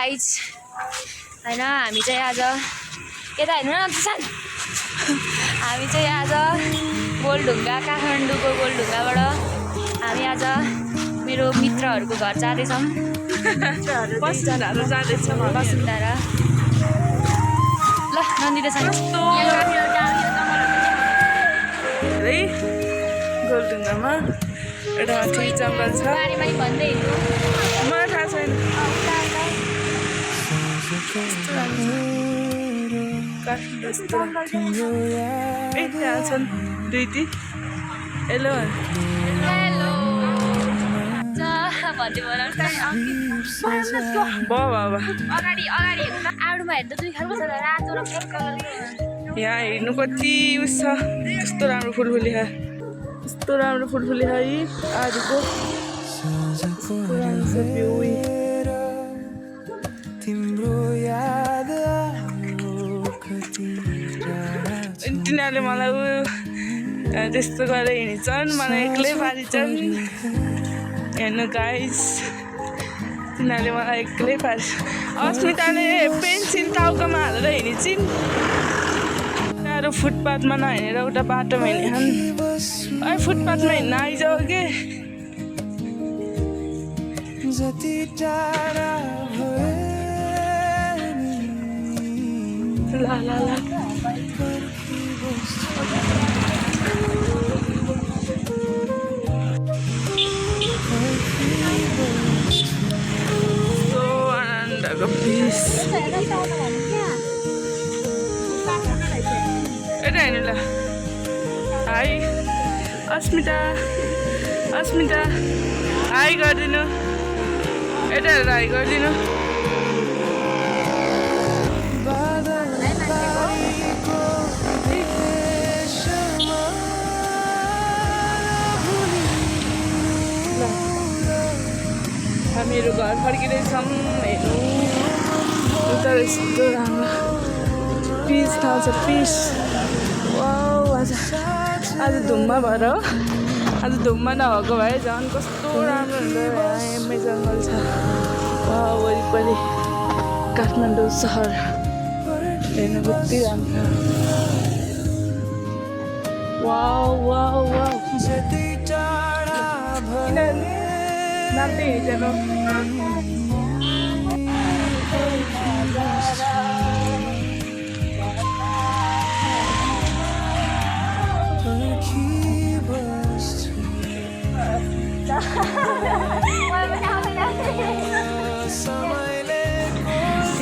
guys हैन हामी चाहिँ आज यता हेर्नु न तुसान हामी चाहिँ आज गोलढुङ्गा काठमाडौँको गोलढुङ्गाबाट हामी आज मेरो मित्रहरूको घर जाँदैछौँ वसुन्धरा ल नन्दितासँग है गोलढुङ्गामा एउटा ठुलो जङ्गल छ बारीमा नि भन्दै हिँड्नु मलाई थाहा छैन ए त्यहाँ छन् दुईटी हेलो हेलो भन्दै बाबा अगाडि अगाडि हेर्नु न आडुमा हेर्दा दुई खालको छ रातो र ब्ल्याक कलरको यहाँ हेर्नु कति उस छ कस्तो राम्रो फुलफुली है कस्तो राम्रो फुलफुली है आजको कस्तो राम्रो छ भ्यू तिनीहरूले मलाई त्यस्तो गरेर हिँड्छन् मलाई एक्लै पारिन्छन् हेर्नु गाइस तिनीहरूले मलाई एक्लै पारिन्छ अस्मिताले पेन्सिल टाउकोमा हालेर हिँडिन्छन् तिनीहरू फुटपाथमा नहिँडेर उता बाटोमा हिँड्छन् है फुटपाथमा हिँड्न आइजाऊ के ल ल ल आनन्दको पिस यता हेर्नु ल हाई अस्मिता अस्मिता हाई गरिदिनु यता हेरेर हाई गरिदिनु हामीहरू घर फर्किँदैछौँ हेर्नु उता यस्तो राम्रो पिस ठाउँ छ पिस आज धुम्मा भएर हो आज धुम्मा नभएको भए झन् कस्तो राम्रो हुँदो एमै जङ्गल छ वरिपरि काठमाडौँ सहर हेर्नु कति राम्रो नाच्दै हिँडेको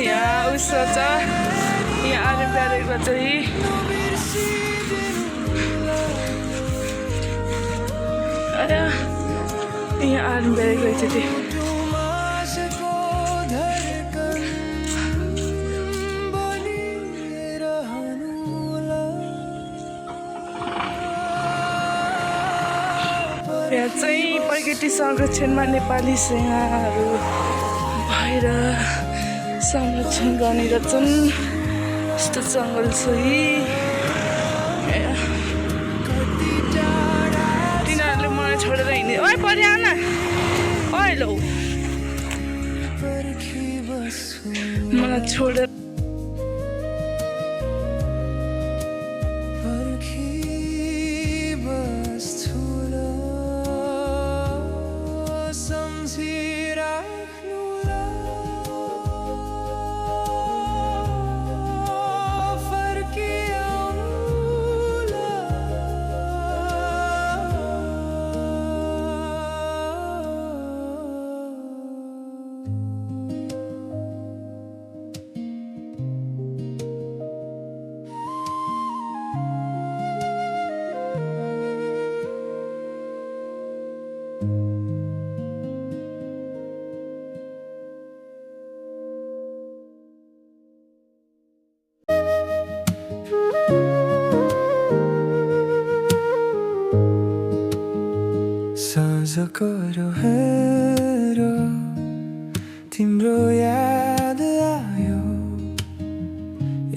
यहाँ उसो छ यहाँ आर्मी प्यारेको चाहिँ यहाँ आर्मी प्यारेको रहेछ त्यो यहाँ चाहिँ प्रकृति संरक्षणमा नेपाली सेनाहरू भएर संरक्षण गर्ने रहेछन् यस्तो जङ्गल छ तिनीहरूले मलाई छोडेर हिँड्ने ओइ परि आउन ओइ लौ मलाई छोडेर करो हेरो तिम्रो याद आयो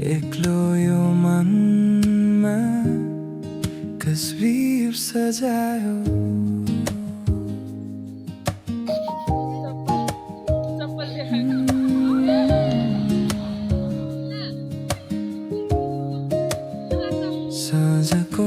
एक्लो यो मनमा तस्बिर सजायो सजाको